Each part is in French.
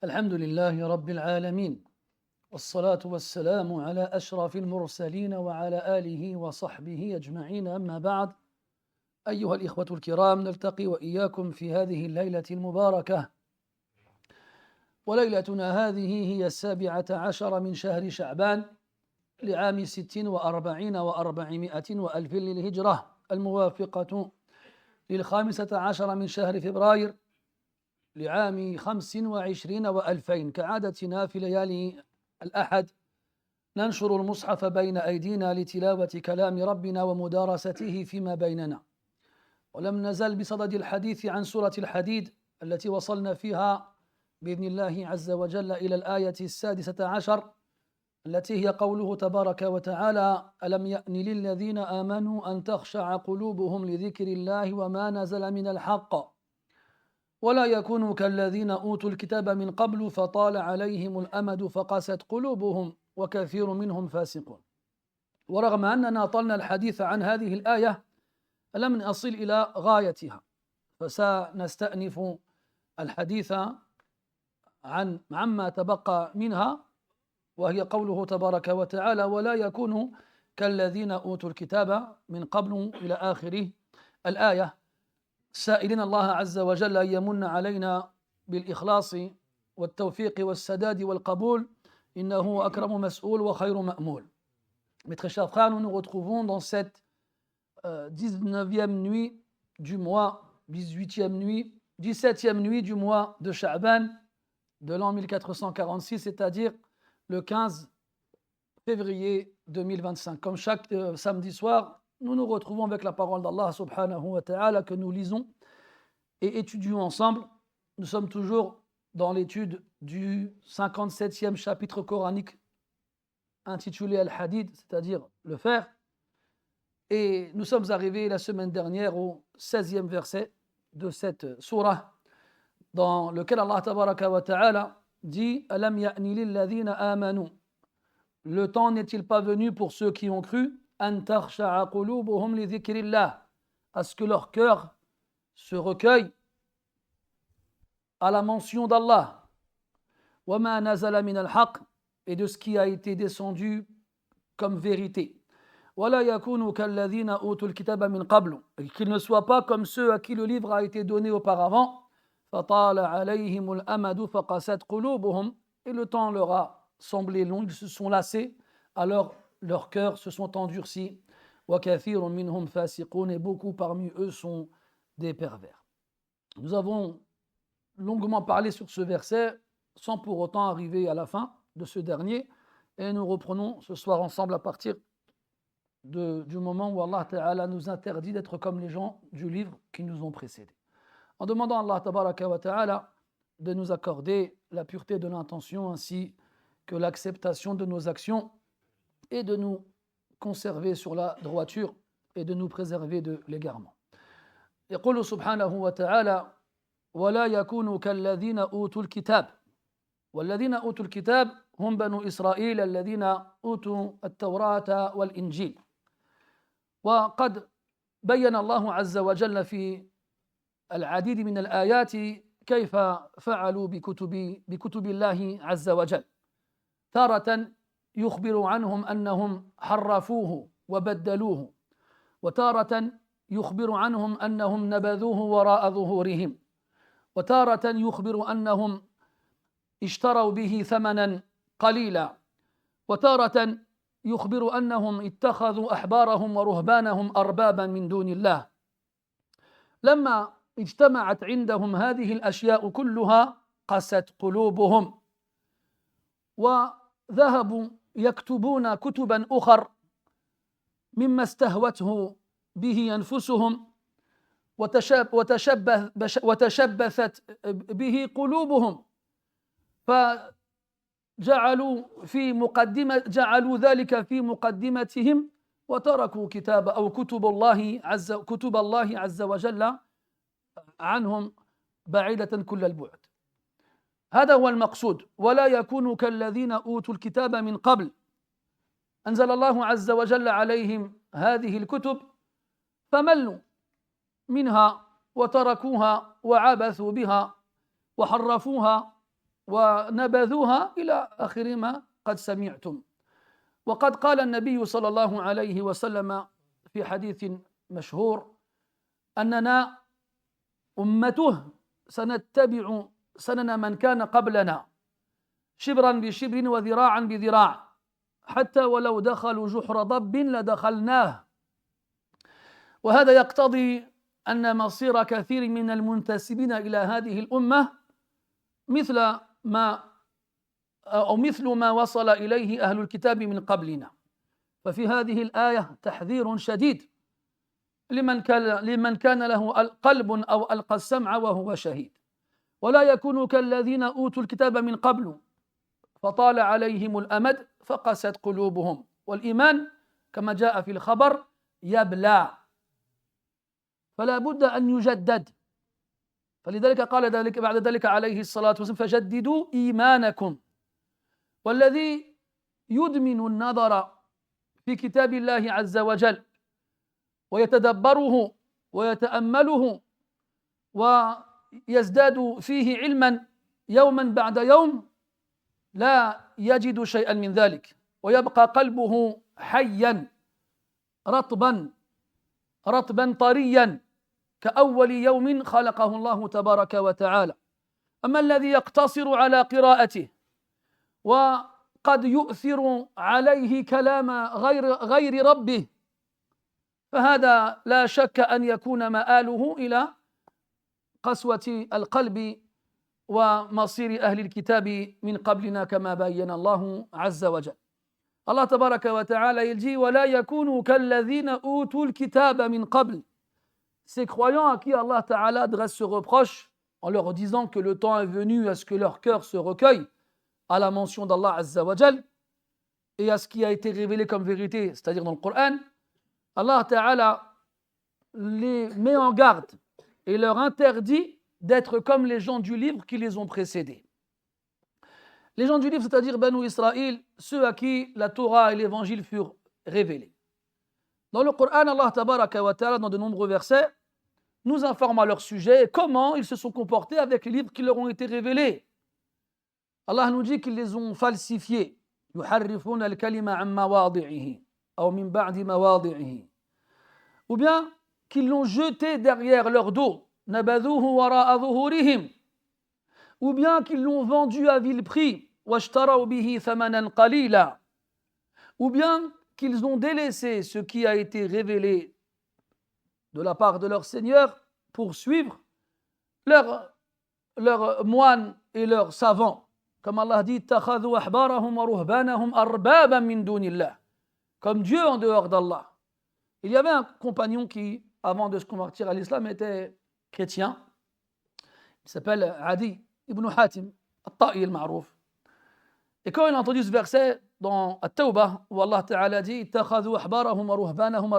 الحمد لله رب العالمين، والصلاة والسلام على أشرف المرسلين وعلى آله وصحبه أجمعين، أما بعد. أيها الإخوة الكرام، نلتقي وإياكم في هذه الليلة المباركة، وليلتنا هذه هي 17 من شهر شعبان لعام 46 و400 وألف للهجرة، الموافقة لل15 من شهر فبراير لعام 25 و2000. كعادتنا في ليالي الأحد ننشر المصحف بين أيدينا لتلاوة كلام ربنا ومدارسته فيما بيننا، ولم نزل بصدد الحديث عن سورة الحديد التي وصلنا فيها بإذن الله عز وجل إلى الآية 16 التي هي قوله تبارك وتعالى: ألم يأن للذين آمنوا أن تخشع قلوبهم لذكر الله وما نزل من الحق ولا يكونوا كالذين أوتوا الكتاب من قبل فطال عليهم الأمد فقست قلوبهم وكثير منهم فاسقون. ورغم أننا طلنا الحديث عن هذه الآية لم نصل إلى غايتها، فسنستأنف الحديث عما تبقى منها، وهي قوله تبارك وتعالى: ولا يكونوا كالذين أوتوا الكتاب من قبل إلى آخر الآية، سائلين الله عز وجل أن يمن علينا بالإخلاص والتوفيق والسداد والقبول، إنه أكرم مسؤول وخير مأمول. Mes très chers frères, nous nous retrouvons dans cette 19e nuit du mois, 18e nuit, 17e nuit du mois de Sha'ban de l'an 1446, c'est-à-dire le 15 février 2025. Comme chaque samedi soir, nous nous retrouvons avec la parole d'Allah subhanahu wa ta'ala que nous lisons et étudions ensemble. Nous sommes toujours dans l'étude du 57e chapitre coranique intitulé Al-Hadid, c'est-à-dire le fer. Et nous sommes arrivés la semaine dernière au 16e verset de cette surah, dans lequel Allah tabaraka wa ta'ala dit: Alam ya'ni lilladhina amanu. Le temps n'est-il pas venu pour ceux qui ont cru, an takhsha'a qulubuhum li dhikrillah, à ce que leur cœur se recueille à la mention d'Allah, wa ma nazala min al-haq, et de ce qui a été descendu comme vérité. وَلَا يَكُونُوا كَالَّذِينَ أُوتُوا الْكِتَابَ مِنْ قَبْلُ, et qu'ils ne soient pas comme ceux à qui le livre a été donné auparavant. فَطَالَ عَلَيْهِمُ الْأَمَدُ فَقَسَتْ قُلُوبُهُم, et le temps leur a semblé long, ils se sont lassés, alors leurs cœurs se sont endurcis. وَكَثِيرٌ مِّنْهُمْ فَاسِقُونَ, et beaucoup parmi eux sont des pervers. Nous avons longuement parlé sur ce verset sans pour autant arriver à la fin de ce dernier, et nous reprenons ce soir ensemble à partir du moment où Allah Ta'ala nous interdit d'être comme les gens du livre qui nous ont précédés, en demandant à Allah Tabaraka wa Ta'ala de nous accorder la pureté de l'intention ainsi que l'acceptation de nos actions, et de nous conserver sur la droiture et de nous préserver de l'égarement. يقول سبحانه وتعالى: ولا يكونوا كالذين أوتوا الكتاب. والذين أوتوا الكتاب هم بنو إسرائيل الذين أوتوا التوراة والإنجيل. وقد بين الله عز وجل في العديد من الآيات كيف فعلوا بكتب الله عز وجل. تارة يخبر عنهم أنهم حرفوه وبدلوه، وتارة يخبر عنهم أنهم نبذوه وراء ظهورهم، وتارة يخبر أنهم اشتروا به ثمنا قليلا، وتارة يخبر أنهم اتخذوا أحبارهم ورهبانهم أربابا من دون الله. لما اجتمعت عندهم هذه الأشياء كلها قست قلوبهم، وذهبوا يكتبون كتبا أخر مما استهوته به أنفسهم وتشبثت به قلوبهم، جعلوا ذلك في مقدمتهم، وتركوا كتب الله عز وجل عنهم بعيدة كل البعد. هذا هو المقصود. ولا يكونوا كالذين أوتوا الكتاب من قبل، أنزل الله عز وجل عليهم هذه الكتب فملوا منها وتركوها وعبثوا بها وحرفوها ونبذوها إلى آخر ما قد سمعتم. وقد قال النبي صلى الله عليه وسلم في حديث مشهور أننا أمته سنتبع سنن من كان قبلنا شبرا بشبر وذراعا بذراع حتى ولو دخلوا جحر ضب لدخلناه. وهذا يقتضي أن مصير كثير من المنتسبين إلى هذه الأمة مثل ما وصل إليه أهل الكتاب من قبلنا. ففي هذه الآية تحذير شديد لمن كان له قلب أو ألقى السمع وهو شهيد. ولا يكونوا كالذين أوتوا الكتاب من قبل فطال عليهم الأمد فقست قلوبهم. والإيمان كما جاء في الخبر يبلى، فلا بد أن يجدد. فلذلك قال بعد ذلك عليه الصلاة والسلام فجددوا إيمانكم. والذي يدمن النظر في كتاب الله عز وجل ويتدبره ويتأمله ويزداد فيه علما يوما بعد يوم لا يجد شيئا من ذلك، ويبقى قلبه حيا رطبا طريا كأول يوم خلقه الله تبارك وتعالى. أما الذي يقتصر على قراءته وقد يؤثر عليه كلام غير ربه فهذا لا شك أن يكون مآله إلى قسوة القلب ومصير أهل الكتاب من قبلنا كما بين الله عز وجل. الله تبارك وتعالى يجي ولا يكونوا كالذين أوتوا الكتاب من قبل. Ces croyants à qui Allah Ta'ala adresse ce reproche en leur disant que le temps est venu à ce que leur cœur se recueille à la mention d'Allah Azza wa Jal et à ce qui a été révélé comme vérité, c'est-à-dire dans le Coran, Allah Ta'ala les met en garde et leur interdit d'être comme les gens du livre qui les ont précédés. Les gens du livre, c'est-à-dire Banu Israël, ceux à qui la Torah et l'Évangile furent révélés. Dans le Coran, Allah Tabaraka wa Ta'ala, dans de nombreux versets, nous informe à leur sujet et comment ils se sont comportés avec les livres qui leur ont été révélés. Allah nous dit qu'ils les ont falsifiés. يحرفون الكلمة عن مواضعه أو من بعد مواضعه. Ou bien qu'ils l'ont jeté derrière leur dos. نبذوه وراء ظهورهم. Ou bien qu'ils l'ont vendu à vil prix. واشتروا به ثمنا قليلا. Ou bien qu'ils ont délaissé ce qui a été révélé de la part de leur Seigneur pour suivre leurs moines et leurs savants. Comme Allah dit, اتخذوا أحبارهم ورهبانهم أربابا من دون الله. Comme Dieu en dehors d'Allah. Il y avait un compagnon qui, avant de se convertir à l'islam, était chrétien. Il s'appelle Adi ibn Hatim, al-Ta'i al-Ma'rouf. Et quand il a entendu ce verset dans At-Tawbah, où Allah Ta'ala dit اتخذوا أحبارهم ورهبانهم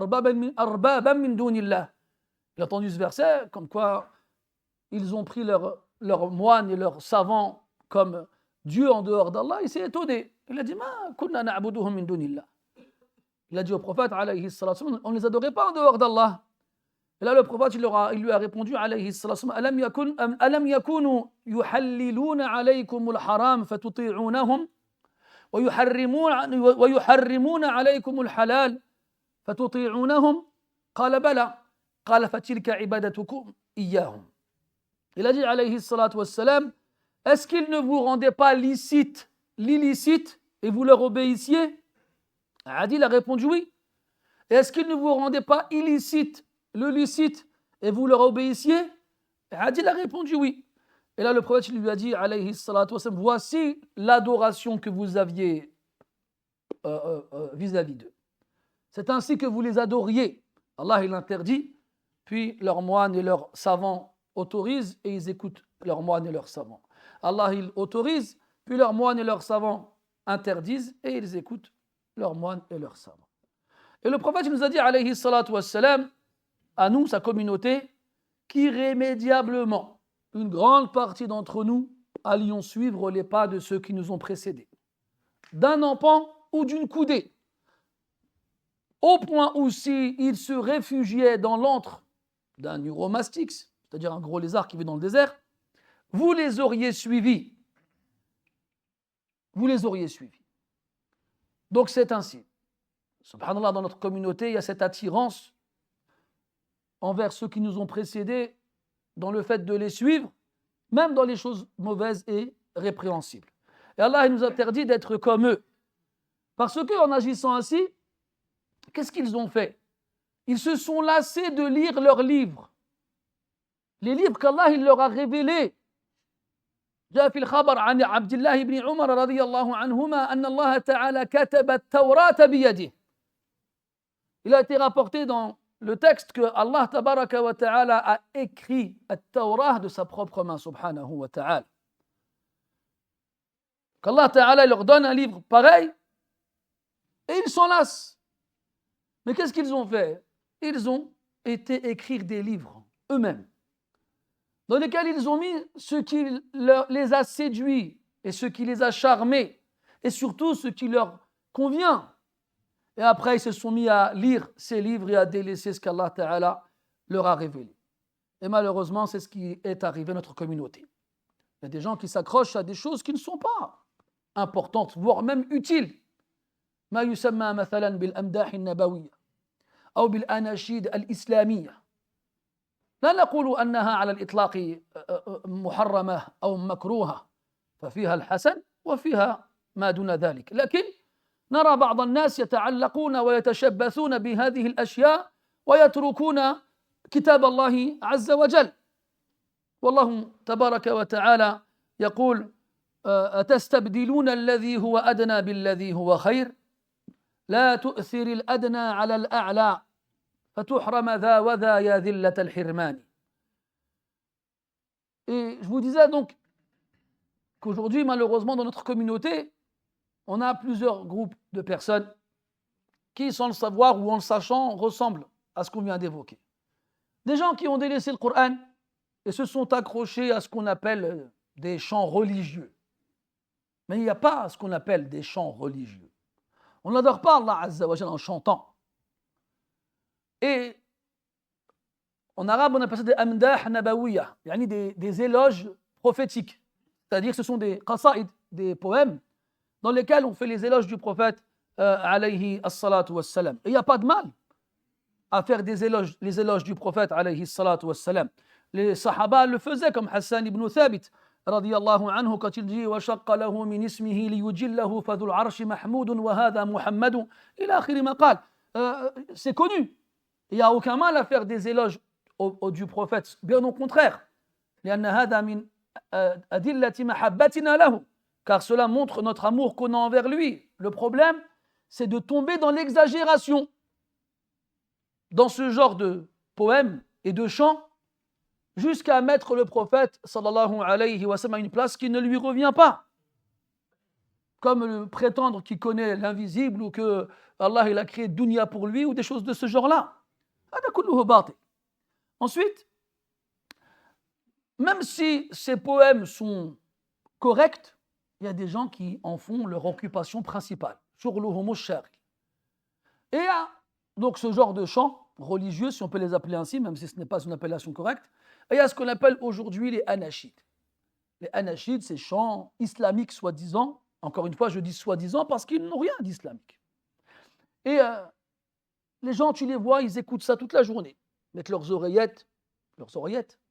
أربابا من دون الله. Il a entendu ce verset comme quoi ils ont pris leurs moines et leurs savants comme Dieu en dehors d'Allah. Il s'est étonné. Il a dit ما كنا نعبدهم من دون الله. Il a dit au prophète alayhi salam, on ne les adorait pas en dehors d'Allah. Et là le prophète il lui a répondu alayhi salam, ألم يكونوا يحللون عليكم الحرام فتطيعونهم ويحرمون عليكم الحلال فتطيعونهم قال بلى قال فتلك عبادتكم إياهم. Il a dit alayhi salatu wassalam, est-ce qu'ils ne vous rendaient pas licite l'illicite et vous leur obéissiez? Adil a répondu oui. Et est-ce qu'ils ne vous rendaient pas illicite le licite et vous leur obéissiez? Adil a répondu oui. Et là le prophète lui a dit alayhi salatu wassalam, voici l'adoration que vous aviez vis-à-vis d'eux. C'est ainsi que vous les adoriez. Allah il interdit, puis leurs moines et leurs savants autorisent et ils écoutent leurs moines et leurs savants. Allah il autorise, puis leurs moines et leurs savants interdisent et ils écoutent leurs moines et leurs savants. Et le prophète nous a dit alayhi salatu wassalam, à nous, sa communauté, qu'irrémédiablement, une grande partie d'entre nous allions suivre les pas de ceux qui nous ont précédés, d'un empan ou d'une coudée, au point où s'ils se réfugiaient dans l'antre d'un uromastix, c'est-à-dire un gros lézard qui vit dans le désert, vous les auriez suivis. vous les auriez suivis. Donc c'est ainsi. Subhanallah, dans notre communauté, il y a cette attirance envers ceux qui nous ont précédés dans le fait de les suivre, même dans les choses mauvaises et répréhensibles. Et Allah il nous interdit d'être comme eux. Parce qu'en agissant ainsi, qu'est-ce qu'ils ont fait? Ils se sont lassés de lire leurs livres. Les livres qu'Allah il leur a révélés. جاء في الخبر عن عبد الله بن عمر رضي الله عنهما أن الله تعالى كتب التوراة بيده. Il a été rapporté dans le texte que Allah tabaraka wa ta'ala a écrit التوراة de sa propre main, subhanahu wa ta'ala. Qu'Allah ta'ala leur donne un livre pareil et ils s'en lassent. Mais qu'est-ce qu'ils ont fait? Ils ont été écrire des livres eux-mêmes, dans lesquels ils ont mis ce qui les a séduits et ce qui les a charmés, et surtout ce qui leur convient. Et après, ils se sont mis à lire ces livres et à délaisser ce qu'Allah Ta'ala leur a révélé. Et malheureusement, c'est ce qui est arrivé à notre communauté. Il y a des gens qui s'accrochent à des choses qui ne sont pas importantes, voire même utiles. ما يسمى مثلا بالأمداح النبوية أو بالأناشيد الإسلامية. لا نقول أنها على الإطلاق محرمة أو مكروهة، ففيها الحسن وفيها ما دون ذلك، لكن نرى بعض الناس يتعلقون ويتشبثون بهذه الأشياء ويتركون كتاب الله عز وجل. والله تبارك وتعالى يقول أتستبدلون الذي هو أدنى بالذي هو خير لا تؤثر الأدنى على الأعلى فتحرم ذا وذا يا ذلة الحرمان. Et je vous disais donc qu'aujourd'hui, malheureusement, dans notre communauté, on a plusieurs groupes de personnes qui, sans le savoir ou en le sachant, ressemblent à ce qu'on vient d'évoquer. Des gens qui ont délaissé le Coran et se sont accrochés à ce qu'on appelle des chants religieux. Mais il n'y a pas ce qu'on appelle des chants religieux. On n'adore pas Allah Azza wa Jalla en chantant. Et en arabe, on appelle ça des amdah nabawiya, des éloges prophétiques. C'est-à-dire que ce sont des qasaïd, des poèmes, dans lesquels on fait les éloges du prophète alayhi as-salatu was-salam. Et il n'y a pas de mal à faire les éloges du prophète alayhi as-salatu was-salam. Les sahaba le faisaient, comme Hassan ibn Thabit radiyallahu anhu, quand il dit وَشَقَّ لَهُ مِنْ اسْمِهِ لِيُجِلَّهُ فَذُو الْعَرْشِ مَحْمُودٌ وَهَذَا مُحَمَّدٌ إلى آخر ما قال. C'est connu. Il n'y a aucun mal à faire des éloges du prophète, bien au contraire. لأن هذا من أدلة محبتنا له, car cela montre notre amour qu'on a envers lui. Le problème, c'est de tomber dans l'exagération dans ce genre de poèmes et de chants, jusqu'à mettre le prophète sallallahu alayhi wa sallam à une place qui ne lui revient pas, comme le prétendre qu'il connaît l'invisible ou que Allah il a créé dunya pour lui ou des choses de ce genre-là. Ensuite, même si ces poèmes sont corrects, il y a des gens qui en font leur occupation principale. Et il y a donc ce genre de chants religieux, si on peut les appeler ainsi, même si ce n'est pas une appellation correcte. Et il y a ce qu'on appelle aujourd'hui les anashids. Les anashids, ces chants islamiques soi-disant. Encore une fois, je dis soi-disant parce qu'ils n'ont rien d'islamique. Et les gens, tu les vois, ils écoutent ça toute la journée. Ils mettent leurs oreillettes,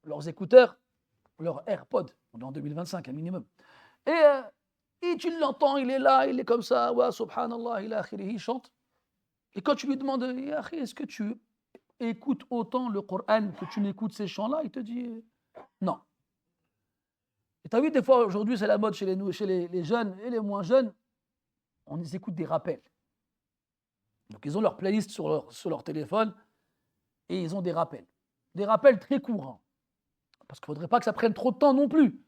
leurs écouteurs, leurs AirPods. On est en 2025, un minimum. Et tu l'entends, il est là, il est comme ça, wa subhanallah, il chante. Et quand tu lui demandes, est-ce que tu écoutes autant le Coran que tu n'écoutes ces chants-là, il te dit non. Et tu as vu, des fois, aujourd'hui, c'est la mode chez les jeunes et les moins jeunes, on les écoute des rappels. Donc, ils ont leur playlist sur leur téléphone et ils ont des rappels. Des rappels très courants. Parce qu'il ne faudrait pas que ça prenne trop de temps non plus.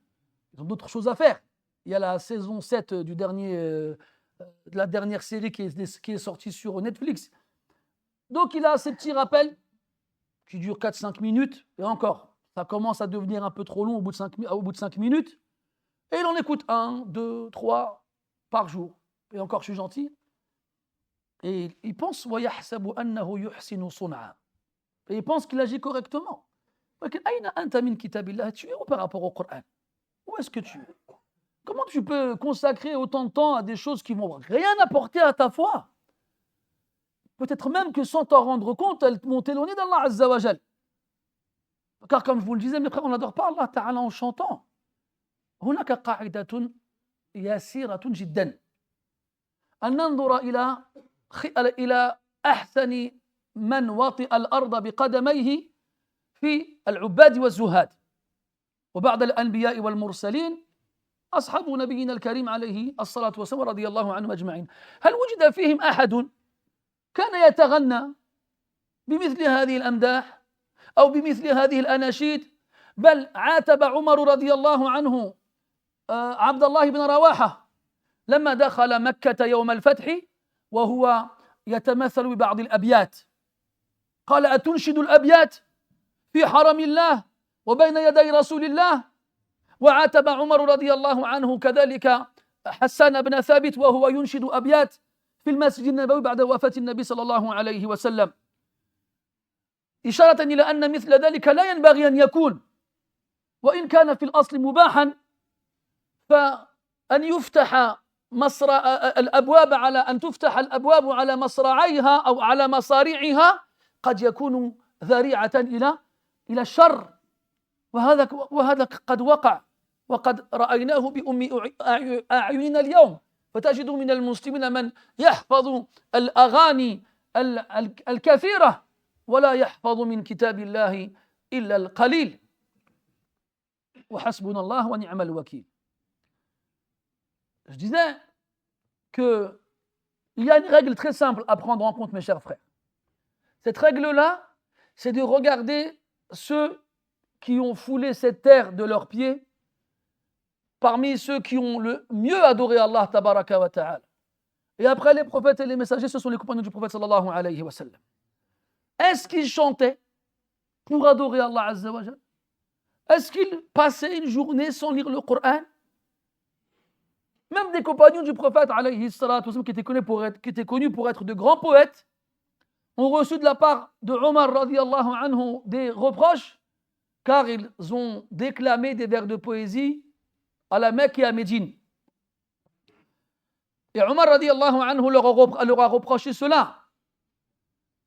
Ils ont d'autres choses à faire. Il y a la saison 7 de la dernière série qui est sortie sur Netflix. Donc, il a ces petits rappels qui durent 4-5 minutes. Et encore, ça commence à devenir un peu trop long au bout de 5 minutes. Et il en écoute 1, 2, 3 par jour. Et encore, je suis gentil. Et il pense وَيَحْسَبُ أَنَّهُ يُحْسِنُ صُنْعًا. Et il pense qu'il agit correctement. Mais أين أنت من كتاب الله? Tu es où par rapport au Coran? Où est-ce que tu es? Comment tu peux consacrer autant de temps à des choses qui vont rien apporter à ta foi? Peut-être même que sans t'en rendre compte, elles vont t'éloigner d'Allah Azza wa Jal. Car comme je vous le disais, mes frères, on n'adore pas Allah Ta'ala en chantant. هناك قاعدة يسيرة جدا أن ننظر إلى أحسن من وطئ الأرض بقدميه في العباد والزهاد وبعد الأنبياء والمرسلين أصحاب نبينا الكريم عليه الصلاة والسلام رضي الله عنهم أجمعين. هل وجد فيهم أحد كان يتغنى بمثل هذه الأمداح أو بمثل هذه الأناشيد؟ بل عاتب عمر رضي الله عنه عبد الله بن رواحة لما دخل مكة يوم الفتح وهو يتمثل ببعض الأبيات، قال: أتنشد الأبيات في حرم الله وبين يدي رسول الله؟ وعاتب عمر رضي الله عنه كذلك حسان بن ثابت وهو ينشد أبيات في المسجد النبوي بعد وفاة النبي صلى الله عليه وسلم، إشارة إلى أن مثل ذلك لا ينبغي أن يكون، وإن كان في الأصل مباحا، فأن يفتح الأبواب على أن تفتح الأبواب على مصراعيها أو على مصاريعها قد يكون ذريعة إلى الشر، وهذا قد وقع وقد رأيناه بأم أعيننا اليوم. فتجد من المسلمين من يحفظ الأغاني الكثيرة ولا يحفظ من كتاب الله إلا القليل. وحسبنا الله ونعم الوكيل. Je disais qu'il y a une règle très simple à prendre en compte, mes chers frères. Cette règle-là, c'est de regarder ceux qui ont foulé cette terre de leurs pieds, parmi ceux qui ont le mieux adoré Allah tabaraka wa ta'ala. Et après les prophètes et les messagers, ce sont les compagnons du prophète sallallahu alayhi wa sallam. Est-ce qu'ils chantaient pour adorer Allah azza wa jal? Est-ce qu'ils passaient une journée sans lire le Coran? Même des compagnons du prophète alayhi salatu wa sallam qui étaient connus pour être de grands poètes ont reçu de la part de Omar radiyallahu anhu des reproches car ils ont déclamé des vers de poésie à la Mecque et à Médine. Et Omar radiyallahu anhu leur a reproché cela,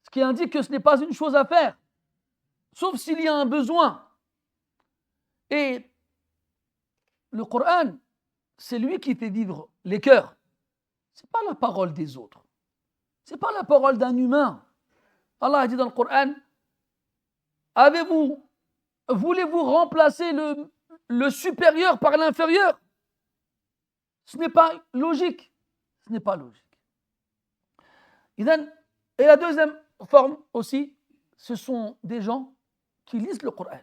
ce qui indique que ce n'est pas une chose à faire, sauf s'il y a un besoin. Et le Coran, c'est lui qui fait vivre les cœurs. Ce n'est pas la parole des autres. Ce n'est pas la parole d'un humain. Allah a dit dans le Coran: voulez-vous remplacer le supérieur par l'inférieur? Ce n'est pas logique. Ce n'est pas logique. Et la deuxième forme aussi, ce sont des gens qui lisent le Coran.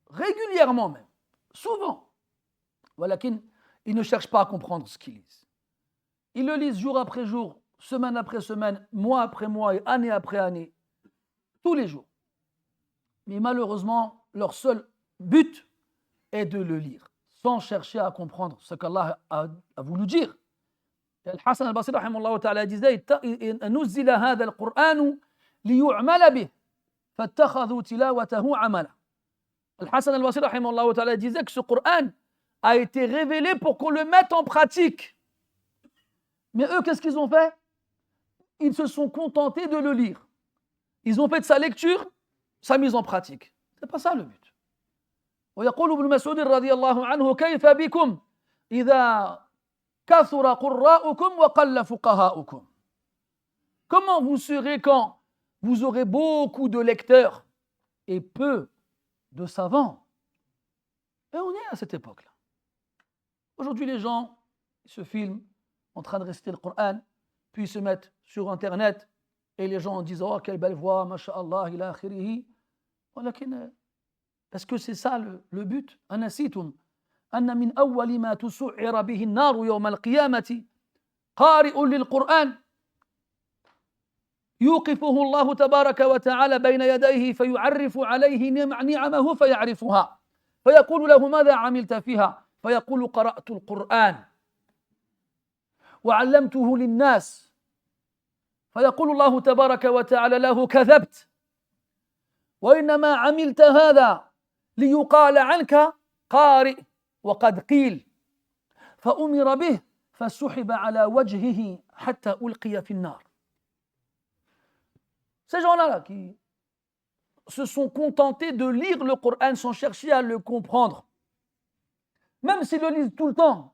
Régulièrement même. Souvent. Walakin, ils ne cherchent pas à comprendre ce qu'ils lisent. Ils le lisent jour après jour, semaine après semaine, mois après mois et année après année. Tous les jours. Mais malheureusement, leur seul but est de le lire, sans chercher à comprendre ce qu'Allah a voulu dire. Al-Hassan al-Basri rahimahullah ta'ala disait: نزل هذا القرآن ليعمل به فاتخذوا تلاوته عملا. Al-Hassan al-Basri rahimahullah ta'ala disait que ce Coran a été révélé pour qu'on le mette en pratique. Mais eux, qu'est-ce qu'ils ont fait? Ils se sont contentés de le lire. Ils ont fait de sa lecture sa mise en pratique. Ce n'est pas ça le but. ويقول ابن مسعود رضي الله عنه: كيف بكم إذا كثر قراءكم وقل فقهاؤكم. Comment vous serez quand vous aurez beaucoup de lecteurs et peu de savants? Et on est à cette époque-là. Aujourd'hui, les gens se filment en train de réciter le Coran, puis ils se mettent sur Internet et les gens disent: oh, quelle belle voix, masha'Allah, ila akhirihi. Est-ce que c'est ça le but? أنسيتم أن من أول ما تسعر به النار يوم القيامة قارئ للقرآن يوقفه الله تبارك وتعالى بين يديه فيعرف عليه نعمه فيعرفها فيقول له: ماذا عملت فيها؟ فيقول: قرأت القرآن وعلمته للناس. فيقول الله تبارك وتعالى له: كذبت، وإنما عملت هذا ليقال عنك قارئ وقد قيل فأمر به فسحب على وجهه حتى ألقي في النار. Ces gens-là qui se sont contentés de lire le Coran sans chercher à le comprendre, même s'ils le lisent tout le temps,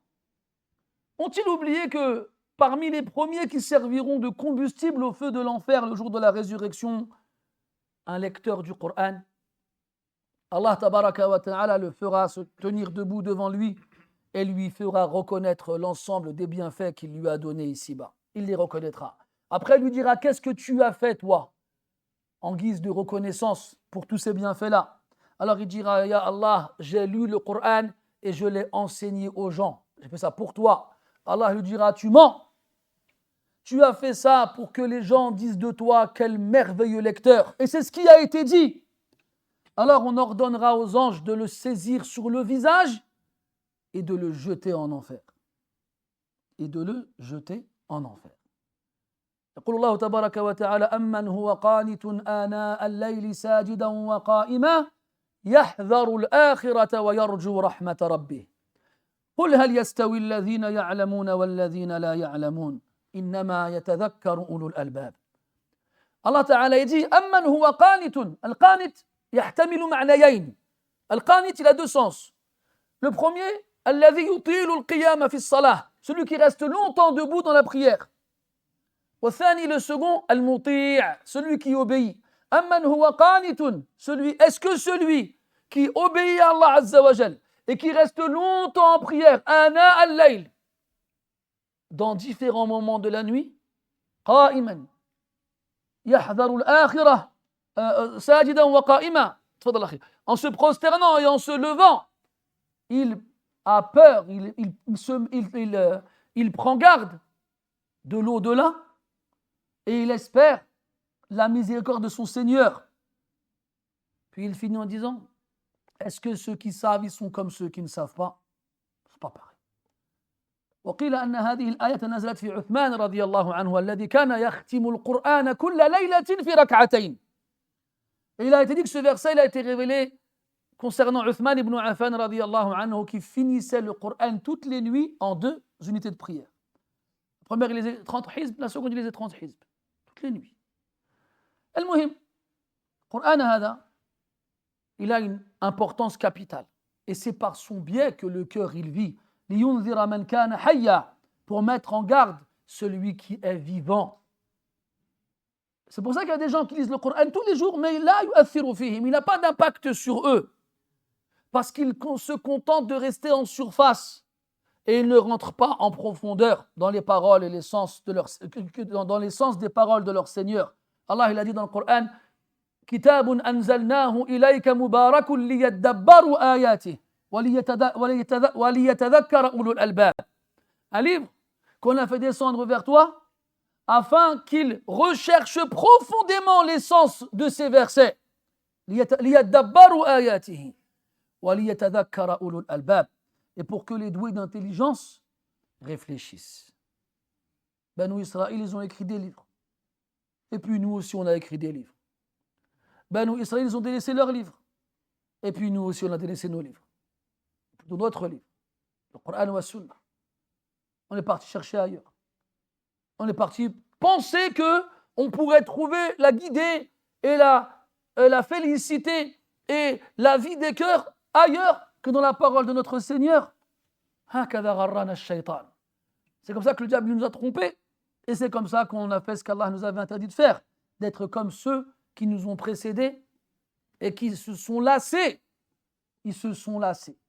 ont-ils oublié que parmi les premiers qui serviront de combustible au feu de l'enfer le jour de la résurrection, un lecteur du Coran, Allah tabaraka wa ta'ala le fera se tenir debout devant lui et lui fera reconnaître l'ensemble des bienfaits qu'il lui a donnés ici-bas. Il les reconnaîtra. Après, il lui dira, qu'est-ce que tu as fait, toi, en guise de reconnaissance pour tous ces bienfaits-là? Alors il dira, Ya Allah, j'ai lu le Coran et je l'ai enseigné aux gens. J'ai fait ça pour toi. Allah lui dira, tu mens. Tu as fait ça pour que les gens disent de toi, quel merveilleux lecteur. Et c'est ce qui a été dit. Alors on ordonnera aux anges de le saisir sur le visage et de le jeter en enfer. Et de le jeter en enfer. يقول الله تبارك وتعالى أمن هو قانت آناء الليل ساجدا وقائما يحذر الآخرة ويرجو رحمة ربه قل هل يستوي الذين يعلمون والذين لا يعلمون إنما يتذكر أولو الألباب. الله تعالى يجي أمن هو قانت. القانت يحتمل معنيين. القانت il a deux sens. Le premier, الذي يطيل القيام في الصلاة, celui qui reste longtemps debout dans la prière. والثاني, le second, المطيع, celui qui obéit. أمن هو قانت, celui, est-ce que celui qui obéit à Allah Azza wa Jal et qui reste longtemps en prière, آناء الليل, dans différents moments de la nuit, قائما يحذر الآخرة ساجدا وقائما, تفضل أخي, en se prosternant et en se levant, il a peur, il prend garde de l'au-delà et il espère la miséricorde de son Seigneur. Puis il finit en disant, est-ce que ceux qui savent, ils sont comme ceux qui ne savent pas? C'est pas pareil. وقيل أن هذه الآية نزلت في عثمان رضي الله عنه الذي كان يختم القرآن كل ليلة في ركعتين. Et il a été dit que ce verset il a été révélé concernant Uthman ibn Affan radiyallahu anhu qui finissait le Coran toutes les nuits en 2 unités de prière. La première il lisait 30 hizb, la seconde il lisait 30 hizb. Toutes les nuits. المهم القرآن هذا il a une importance capitale et c'est par son biais que le cœur il vit. لينذر من كان حيا, pour mettre en garde celui qui est vivant. C'est pour ça qu'il y a des gens qui lisent le Coran tous les jours, mais là, il n'a pas d'impact sur eux. Parce qu'ils se contentent de rester en surface et ils ne rentrent pas en profondeur dans les paroles et les sens dans les sens des paroles de leur Seigneur. Allah il a dit dans le Coran, Kitabun anzalnahu ilayka mubarakun liyadabbaru ayatih waliyatadhakkara ulul albab. Un livre qu'on a fait descendre vers toi afin qu'ils recherchent profondément l'essence de ces versets. لِيَدَّبَّرُوا آيَاتِهِ وَلِيَتَذَكَّرَ أُولُو الْأَلْبَابِ. Et pour que les doués d'intelligence réfléchissent. Banu Israël, ils ont écrit des livres. Et puis nous aussi, on a écrit des livres. Banu Israël, ils ont délaissé leurs livres. Et puis nous aussi, on a délaissé nos livres. D'autres livres. Le Coran wa Sunna. On est parti chercher ailleurs. On est parti penser qu'on pourrait trouver la guidée et la félicité et la vie des cœurs ailleurs que dans la parole de notre Seigneur. C'est comme ça que le diable nous a trompés et c'est comme ça qu'on a fait ce qu'Allah nous avait interdit de faire, d'être comme ceux qui nous ont précédés et qui se sont lassés. Ils se sont lassés.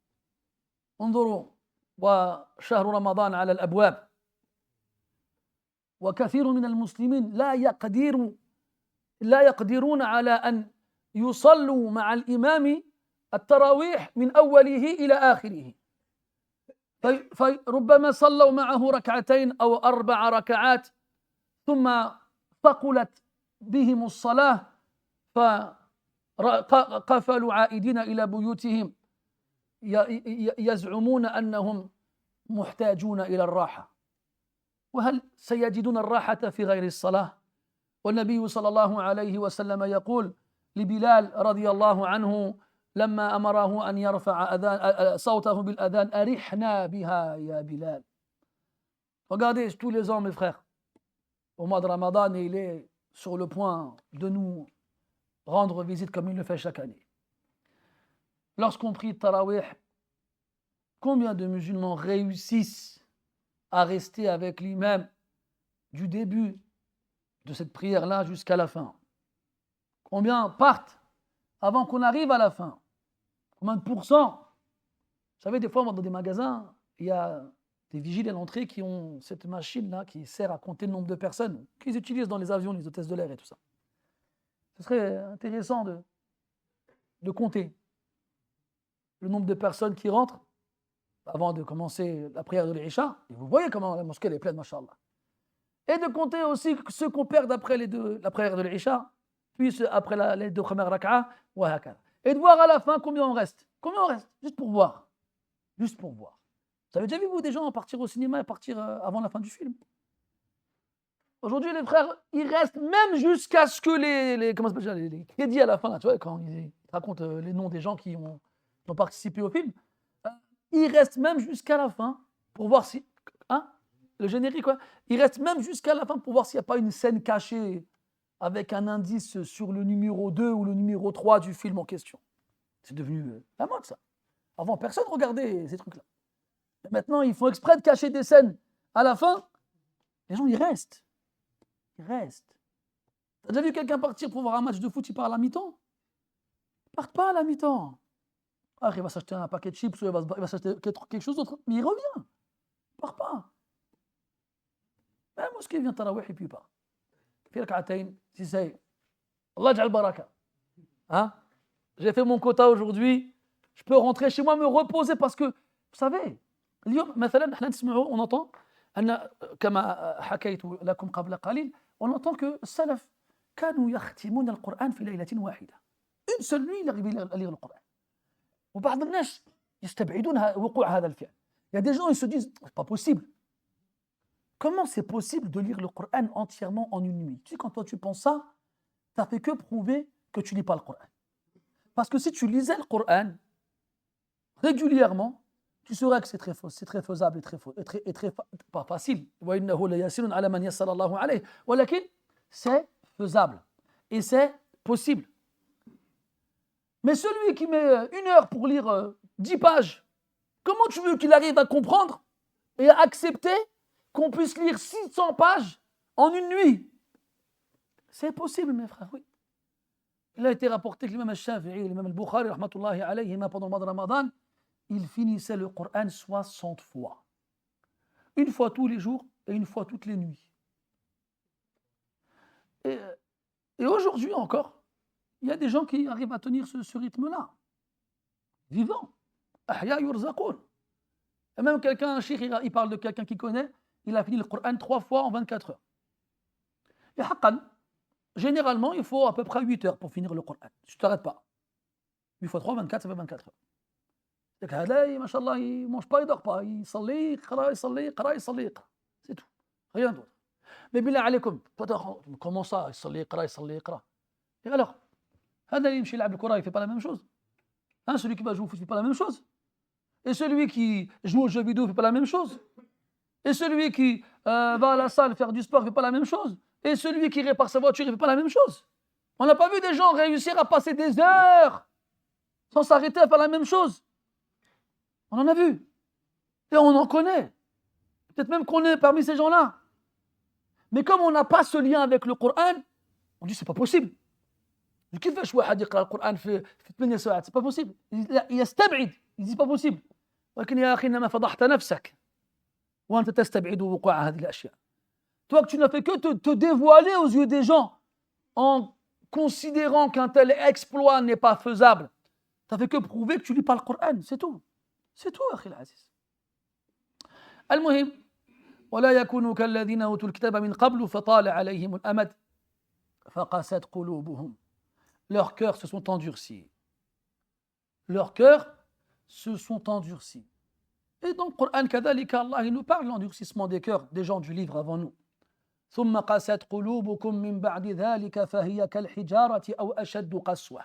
انظروا وشهر رمضان على الأبواب وكثير من المسلمين لا يقدرون على أن يصلوا مع الإمام التراويح من أوله إلى آخره فربما صلوا معه 2 أو 4 ركعات ثم ثقلت بهم الصلاة فقفلوا عائدين إلى بيوتهم يزعمون أنهم محتاجون إلى الراحة. وهل سيجدون الراحة في غير الصلاة؟ والنبي صلى الله عليه وسلم يقول لبلال رضي الله عنه لما أمره أن يرفع صوته بالأذان أرحنا بها يا بلال. Regardez tous les ans, mes frères, au mois de Ramadan, et il est sur le point de nous rendre visite comme il le fait chaque année. Lorsqu'on prie Tarawih, combien de musulmans réussissent à rester avec l'imam du début de cette prière-là jusqu'à la fin? Combien partent avant qu'on arrive à la fin? Combien de pourcents? Vous savez, des fois, dans des magasins, il y a des vigiles à l'entrée qui ont cette machine-là qui sert à compter le nombre de personnes qu'ils utilisent dans les avions, les hôtesses de l'air et tout ça. Ce serait intéressant de compter le nombre de personnes qui rentrent avant de commencer la prière de l'Isha. Et vous voyez comment la mosquée est pleine, mashallah. Et de compter aussi ceux qu'on perd après la prière de l'Isha, puis après les 2 premières rak'a, et de voir à la fin combien on reste. Combien on reste? Juste pour voir. Juste pour voir. Vous avez déjà vu, vous, des gens partir au cinéma et partir avant la fin du film? Aujourd'hui, les frères, ils restent même jusqu'à ce que les crédits à la fin, là, tu vois, quand ils racontent les noms des gens qui ont participé au film, ils restent même jusqu'à la fin pour voir si... Hein, le générique, quoi. Ils restent même jusqu'à la fin pour voir s'il n'y a pas une scène cachée avec un indice sur le numéro 2 ou le numéro 3 du film en question. C'est devenu la mode, ça. Avant, personne regardait ces trucs-là. Et maintenant, ils font exprès de cacher des scènes à la fin. Les gens, ils restent. Ils restent. T'as déjà vu quelqu'un partir pour voir un match de foot, il part à la mi-temps? Ils ne partent pas à la mi-temps. Ah, il va s'acheter un paquet de chips ou il va s'acheter quelque chose d'autre. Mais il revient. Il ne part pas. La mosquée vient tarawih et puis il part. في ركعتين si c'est Allah ja'al baraka. Hein? J'ai fait mon quota aujourd'hui, je peux rentrer chez moi me reposer parce que vous savez اليوم مثلا نحن نسمعوا on entend أن كما حكيت لكم قبل قليل on entend que السلف كانوا يختمون القرآن في ليلة واحدة. Une seule nuit il arrive à lire le Coran. وبعض الناس يستبعدون وقوع هذا الفعل. Il y a des gens ils se disent c'est pas possible. Comment c'est possible de lire le Coran entièrement en une nuit? Tu sais, quand toi tu penses ça, ça fait que prouver que tu ne lis pas le Coran. Parce que si tu lisais le Coran régulièrement, tu saurais que c'est très faisable et très pas facile. C'est faisable et c'est possible. Mais celui qui met 1 heure pour lire 10 pages, comment tu veux qu'il arrive à comprendre et à accepter qu'on puisse lire 600 pages en une nuit? C'est possible, mes frères, oui. Il a été rapporté que l'imam al-Shafi'i, l'imam al-Bukhari, rahmatullahi alayhima, pendant le mois de Ramadan, il finissait le Coran 60 fois. 1 fois tous les jours et 1 fois toutes les nuits. Et aujourd'hui encore, il y a des gens qui arrivent à tenir ce rythme-là. Vivant. Ahya yurzaqoun. Et même quelqu'un, un cheikh, il parle de quelqu'un qu'il connaît, il a fini le Coran 3 fois en 24 heures. Et haqqan, généralement, il faut à peu près 8 heures pour finir le Coran. Tu ne t'arrêtes pas. 8 fois 3, 24, ça fait 24 heures. Donc, هذا, mashallah, il ne mange pas, il ne dort pas. Il صلي, يقرأ, يصلي, يقرأ, يصلي, يقرأ. C'est tout. Rien d'autre. Mais billah alaykoum, comment ça, يصلي, يقرأ, يصلي, يقرأ. Et alors, هذا اللي يمشي يلعب الكرة, il ne fait pas la même chose. Hein, celui qui va jouer au foot, il ne fait pas la même chose. Et celui qui joue aux jeux vidéo ne fait pas la même chose. Et celui qui va à la salle faire du sport ne fait pas la même chose. Et celui qui répare sa voiture, il ne fait pas la même chose. On n'a pas vu des gens réussir à passer des heures sans s'arrêter à faire la même chose. On en a vu. Et on en connaît. Peut-être même qu'on est parmi ces gens-là. Mais comme on n'a pas ce lien avec le Coran, on dit c'est pas possible. كيفاش واحد يقرأ القرآن في 8 ساعات؟ C'est pas possible. يستبعد. Il dit c'est pas possible. ولكن يا أخي إنما فضحت نفسك وأنت تستبعد وقوع هذه الأشياء. Toi que tu n'as fait que te dévoiler aux yeux des gens en considérant qu'un tel exploit n'est pas faisable. Tu n'as fait que prouver que tu ne lis pas le Coran, c'est tout. C'est tout, أخي العزيز. المهم ولا يكونوا كالذين أوتوا الكتاب من قبل فطال عليهم الأمد فقست قلوبهم. Leurs cœurs se sont endurcis. Leurs cœurs se sont endurcis. Et dans le Coran, كذلك Allah, il nous parle de l'endurcissement des cœurs des gens du livre avant nous. ثم قست قلوبكم من بعد ذلك فهي كالحجارة أو أشد قسوة.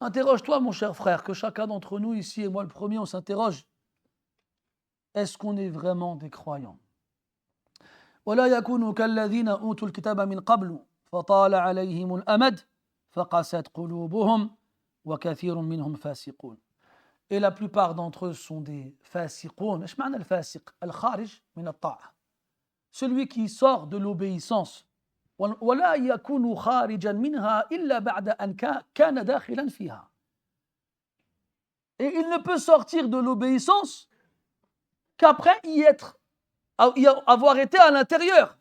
Interroge-toi, mon cher frère, que chacun d'entre nous ici, et moi le premier, on s'interroge. Est-ce qu'on est vraiment des croyants? ولا يكونوا كالذين أوتوا الكتاب من قبل فطال عليهم الأمد فقست قلوبهم وكثير منهم فاسقون. Et la plupart d'entre eux sont des fasiqoun. ايش معنى الفاسق؟ الخارج من الطاعة. Celui qui sort de l'obéissance. ولا يكون خارجا منها إلا بعد أن كان داخلا فيها. Et il ne peut sortir de l'obéissance qu'après avoir été à l'intérieur.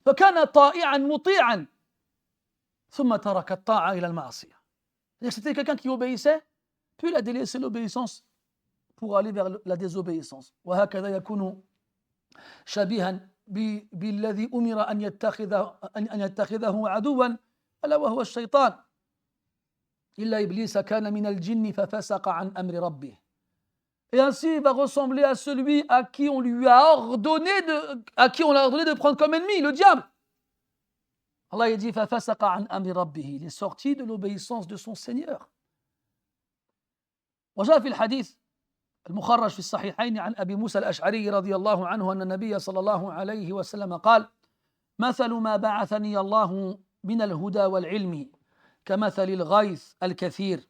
فكان طائعا مطيعا ثم ترك الطاعة إلى المعصية. C'était quelqu'un qui obéissait, puis il a délaissé l'obéissance pour aller vers la désobéissance. وهكذا يكون شبيها بالذي أمر أن يتخذه عدوا ألا وهو الشيطان. إلا إبليس كان من الجن ففسق عن أمر ربه. Et ainsi, il va ressembler à celui à qui on a ordonné de prendre comme ennemi, le diable. Allah dit فَفَسَقَ عَنْ أَمْرِ رَبِّهِ. Il est sorti de l'obéissance de son Seigneur. وجاء في الحديث المخرج في الصحيحين عن أبي موسى الأشعري رضي الله عنه أن النبي صلى الله عليه وسلم قال: مثل ما بعثني الله من الهدى والعلم كمثل الغيث الكثير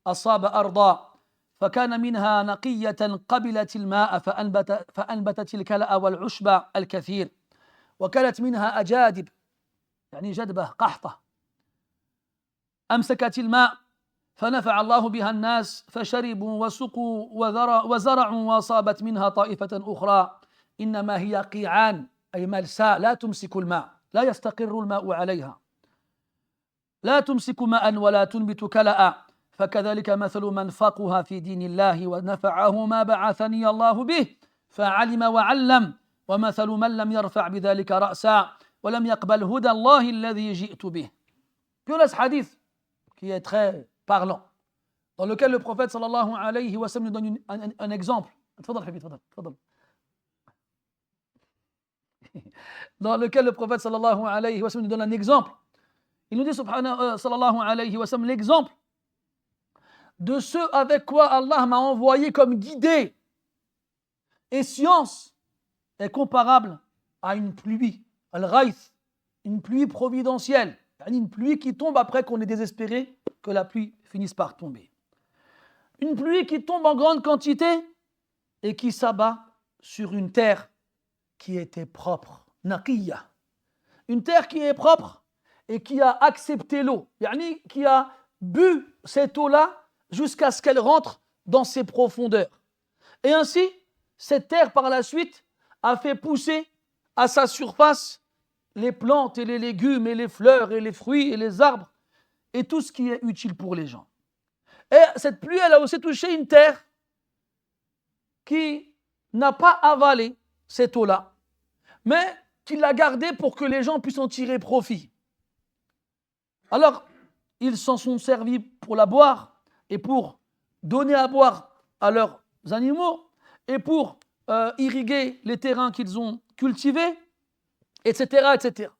أصاب أرضا فكان منها نقية قبلت الماء فأنبتت الكلأ والعشب الكثير وكلت منها أجادب يعني جدبة قحطة أمسكت الماء فنفع الله بها الناس فشربوا وسقوا وزرعوا وأصابت منها طائفة أخرى إنما هي قيعان أي ملساء لا تمسك الماء لا يستقر الماء عليها لا تمسك ماء ولا تنبت كلأ فكذلك مثل من فقه في دين الله ونفعه ما بعثني الله به فعلم وعلم ومثل من لم يرفع بذلك رأسا ولم يقبل هدى الله الذي جئت به. Puis on a ce hadith qui est très parlant, dans lequel le prophète sallallahu alayhi wa sallam nous donne un exemple. Dans lequel le prophète sallallahu alayhi wa sallam nous donne un exemple. Il nous dit sallallahu alayhi wa sallam l'exemple de ce avec quoi Allah m'a envoyé comme guidé et science est comparable à une pluie, al-ghayth, une pluie providentielle, une pluie qui tombe après qu'on est désespéré que la pluie finisse par tomber. Une pluie qui tombe en grande quantité et qui s'abat sur une terre qui était propre, naqiya. Une terre qui est propre et qui a accepté l'eau, qui a bu cette eau-là jusqu'à ce qu'elle rentre dans ses profondeurs. Et ainsi, cette terre par la suite a fait pousser à sa surface les plantes et les légumes et les fleurs et les fruits et les arbres et tout ce qui est utile pour les gens. Et cette pluie, elle a aussi touché une terre qui n'a pas avalé cette eau-là, mais qui l'a gardée pour que les gens puissent en tirer profit. Alors, ils s'en sont servis pour la boire et pour donner à boire à leurs animaux et pour irriguer les terrains qu'ils ont cultivés, etc., etc.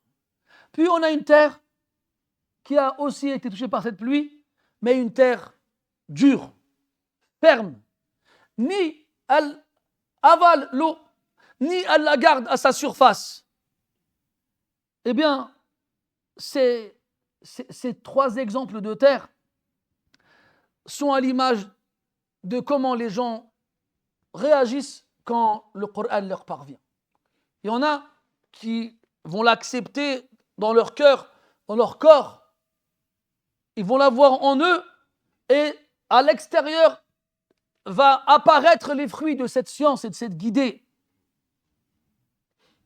Puis on a une terre qui a aussi été touchée par cette pluie, mais une terre dure, ferme. Ni elle avale l'eau, ni elle la garde à sa surface. Eh bien, ces trois exemples de terre sont à l'image de comment les gens réagissent quand le Coran leur parvient. Il y en a qui vont l'accepter dans leur cœur, dans leur corps. Ils vont l'avoir en eux et à l'extérieur va apparaître les fruits de cette science et de cette guidée.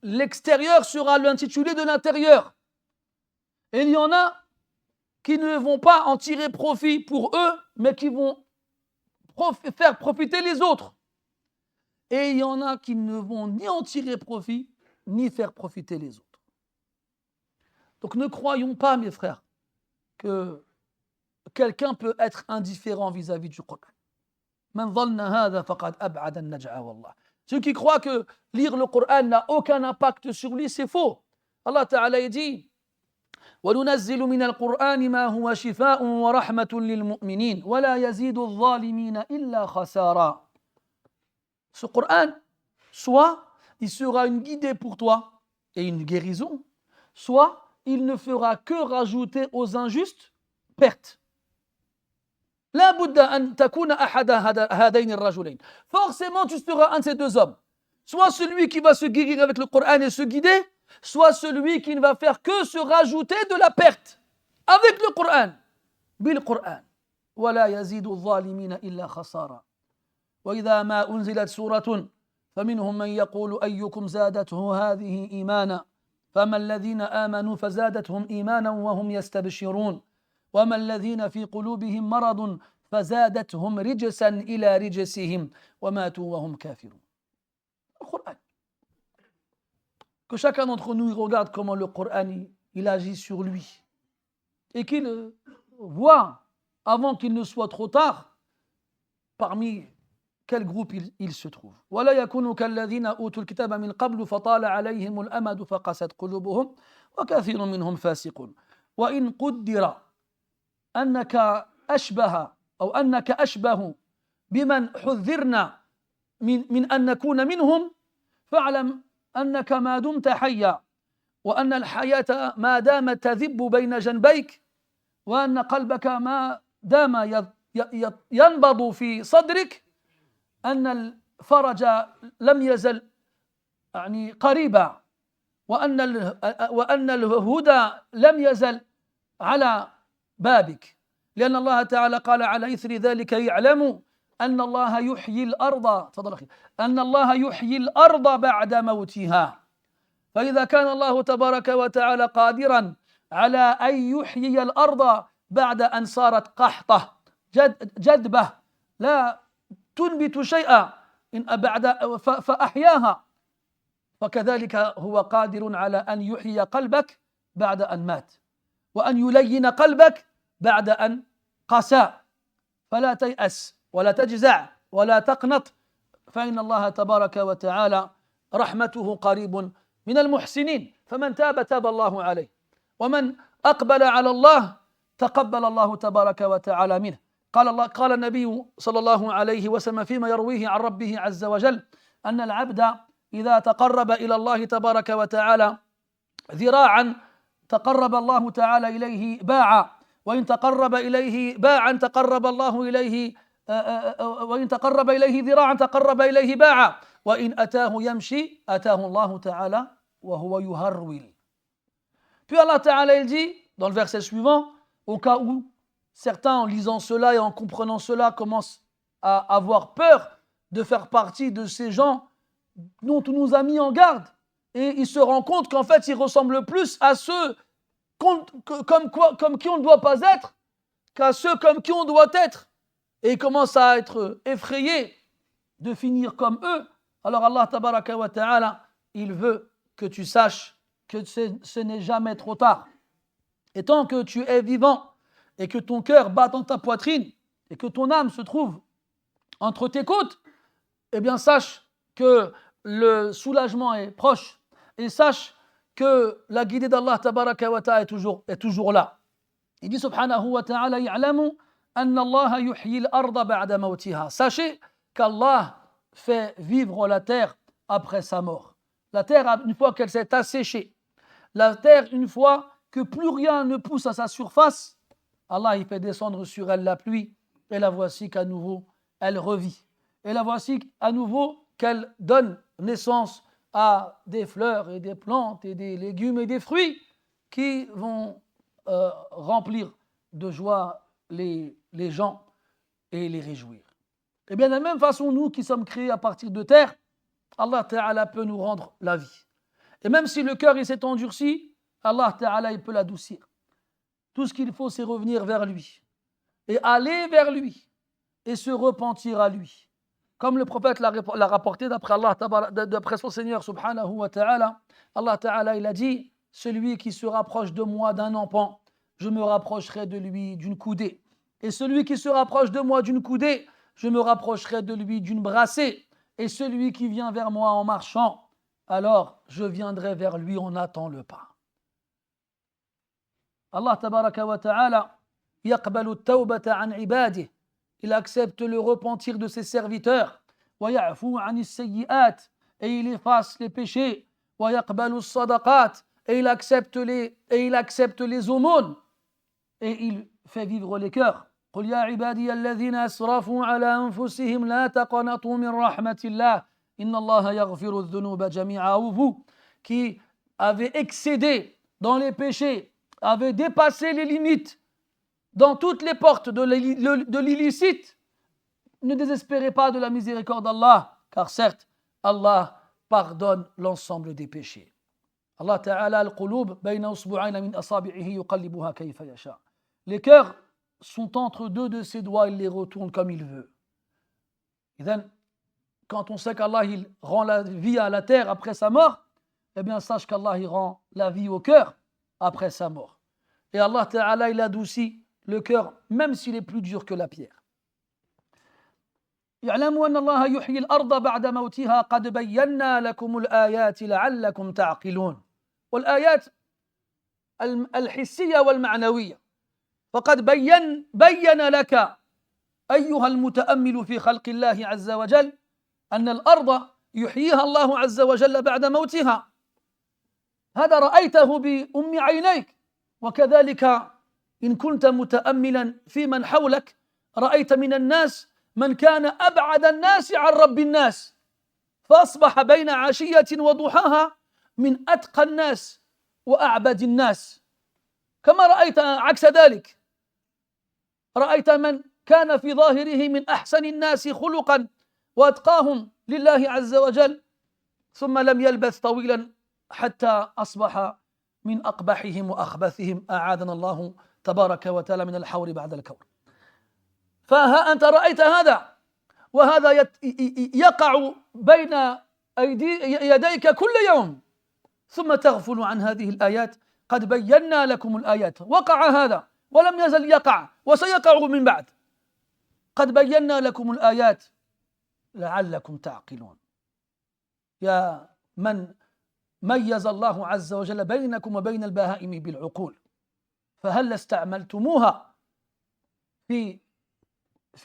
L'extérieur sera l'intitulé de l'intérieur. Et il y en a qui ne vont pas en tirer profit pour eux, mais qui vont faire profiter les autres. Et il y en a qui ne vont ni en tirer profit, ni faire profiter les autres. Donc ne croyons pas, mes frères, que quelqu'un peut être indifférent vis-à-vis du Coran. Ceux qui croient que lire le Coran n'a aucun impact sur lui, c'est faux. Allah Ta'ala dit وننزل من القرآن ما هو شفاء ورحمة للمؤمنين ولا يزيد الظالمين إلا خسارا. Ce Coran, soit il sera une guidée pour toi et une guérison, soit il ne fera que rajouter aux injustes perte. لا بد أن تكون أحد هذين الرجلين. Forcément, tu seras un de ces deux hommes. Soit celui qui va se guérir avec le Coran et se guider, soit celui qui ne va faire que se rajouter de la perte avec le Coran. بالقرآن. ولا يزيد الظالمين إلا خسارا. وإذا ما أنزلت سورة فمنهم من يقول أيكم زادته هذه إيمانا فما الذين آمنوا فزادتهم إيمانا وهم يستبشرون وما الذين في قلوبهم مرض فزادتهم رجسا إلى رجسهم وماتوا وهم كافرون. Le Coran. Que chacun d'entre nous regarde comment le Coran il agit sur lui et qu'il voit avant qu'il ne soit trop tard parmi quel groupe il se trouve. ولا يكونوا كالذين أوتوا الكتاب من قبل فطال عليهم الأمد فقست قلوبهم وكثير منهم فاسقون. وإن قدر أنك أشبه بمن حذرنا من أن نكون منهم فاعلم أنك ما دمت حيا وأن الحياة ما دامت تذب بين جنبيك وأن قلبك ما دام ينبض في صدرك أن الفرج لم يزل يعني قريبا وأن الهدى لم يزل على بابك لأن الله تعالى قال على إثر ذلك يعلموا أن الله يحيي الأرض تفضل أخي أن الله يحيي الأرض بعد موتها. فإذا كان الله تبارك وتعالى قادرا على أن يحيي الأرض بعد أن صارت قحطة جدبة لا تنبت شيئا فأحياها فكذلك هو قادر على أن يحيي قلبك بعد أن مات وأن يلين قلبك بعد أن قسى. فلا تيأس ولا تجزع ولا تقنط فإن الله تبارك وتعالى رحمته قريب من المحسنين. فمن تاب تاب الله عليه ومن أقبل على الله تقبل الله تبارك وتعالى منه. قال النبي صلى الله عليه وسلم فيما يرويه عن ربه عز وجل أن العبد إذا تقرب إلى الله تبارك وتعالى ذراعا تقرب الله تعالى إليه باعا وإن تقرب إليه باعا تقرب الله إليه وإن تقرب إليه ذراعا تقرب إليه باعا وإن أتاه يمشي أتاه الله تعالى وهو يهرول. Puis Allah Ta'ala il dit dans le verset suivant, au cas où certains en lisant cela et en comprenant cela commencent à avoir peur de faire partie de ces gens dont on nous a mis en garde et ils se rendent compte qu'en fait ils ressemblent plus à ceux comme qui on ne doit pas être qu'à ceux comme qui on doit être et ils commencent à être effrayés de finir comme eux. Alors Allah Tabaraka wa Ta'ala il veut que tu saches que ce n'est jamais trop tard et tant que tu es vivant et que ton cœur bat dans ta poitrine et que ton âme se trouve entre tes côtes, eh bien sache que le soulagement est proche et sache que la guidée d'Allah tabaraka wa ta'ala est toujours là. Il dit subhanahu wa ta'ala ya'lamu anna Allah yuhyi al-arda ba'da mawtiha. Sachez qu'Allah fait vivre la terre après sa mort. La terre, une fois qu'elle s'est asséchée, la terre, une fois que plus rien ne pousse à sa surface, Allah il fait descendre sur elle la pluie et la voici qu'à nouveau elle revit. Et la voici à nouveau qu'elle donne naissance à des fleurs et des plantes et des légumes et des fruits qui vont remplir de joie les gens et les réjouir. Et bien de la même façon, nous qui sommes créés à partir de terre, Allah Ta'ala peut nous rendre la vie. Et même si le cœur il s'est endurci, Allah Ta'ala il peut l'adoucir. Tout ce qu'il faut, c'est revenir vers lui et aller vers lui et se repentir à lui. Comme le prophète l'a rapporté d'après Allah, d'après son Seigneur subhanahu wa ta'ala, Allah Ta'ala il a dit, celui qui se rapproche de moi d'un empan, je me rapprocherai de lui d'une coudée. Et celui qui se rapproche de moi d'une coudée, je me rapprocherai de lui d'une brassée. Et celui qui vient vers moi en marchant, alors je viendrai vers lui en hâtant le pas. Allah tabaraka wa ta'ala yaqbalu at-tawbata an ibadihi. Il accepte le repentir de ses serviteurs. Wa ya'fu 'ani as-sayyi'at. Et il efface les péchés. Wa yaqbalu as-sadaqat. Et il accepte les aumônes. Et il fait vivre les cœurs. قل يا عبادي الذين أسرفوا على أنفسهم لا تقنطوا من رحمة الله إن الله يغفر الذنوب جميعا. Vous qui avez excédé dans les péchés, avez dépassé les limites dans toutes les portes de l'illicite, ne désespérez pas de la miséricorde d'Allah, car certes, Allah pardonne l'ensemble des péchés. Allah Ta'ala al-qulub bayna usbu'ayna min asabi'ihi yuqallibuha kayfa yasha. Les cœurs sont entre deux de ses doigts, il les retourne comme il veut. Et then, quand on sait qu'Allah il rend la vie à la terre après sa mort, eh bien sache qu'Allah il rend la vie au cœur après sa mort. Et Allah Ta'ala il adoucit le cœur même s'il est plus dur que la pierre. يعلموا أن الله يحيي الأرض بعد موتها قد بينا لكم الآيات لعلكم تعقلون. والآيات الحسية والمعنوية. فقد بين لك أيها المتأمل في خلق الله عز وجل أن الأرض يحييها الله عز وجل بعد موتها. هذا رأيته بأم عينيك. وكذلك إن كنت متأملا في من حولك رأيت من الناس من كان أبعد الناس عن رب الناس فأصبح بين عشية وضحاها من أتقى الناس وأعبد الناس. كما رأيت عكس ذلك، رأيت من كان في ظاهره من أحسن الناس خلقا وأتقاهم لله عز وجل ثم لم يلبث طويلا حتى أصبح من أقبحهم وأخبثهم أعاذنا الله تبارك وتعالى من الحور بعد الكور. فها أنت رأيت هذا وهذا يقع بين يديك كل يوم ثم تغفل عن هذه الآيات. قد بينا لكم الآيات. وقع هذا ولم يزل يقع وسيقع من بعد. قد بينا لكم الآيات لعلكم تعقلون. يا من ميز الله عز وجل بينكم وبين البهائم بالعقول، فهل استعملتموها في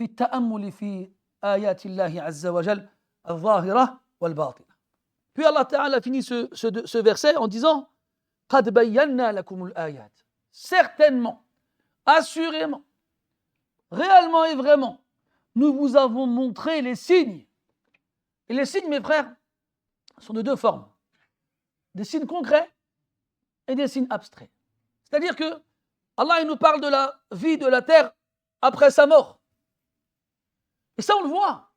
التأمل في آيات الله عز وجل الظاهرة والباطنة. Puis Allah Ta'ala finit ce verset en disant قد بينا لكم الآيات. Certainement, assurément, réellement et vraiment, nous vous avons montré les signes. Et les signes, mes frères, sont de deux formes. Des signes concrets et des signes abstraits. C'est-à-dire que Allah il nous parle de la vie de la terre après sa mort. Et ça, on le voit.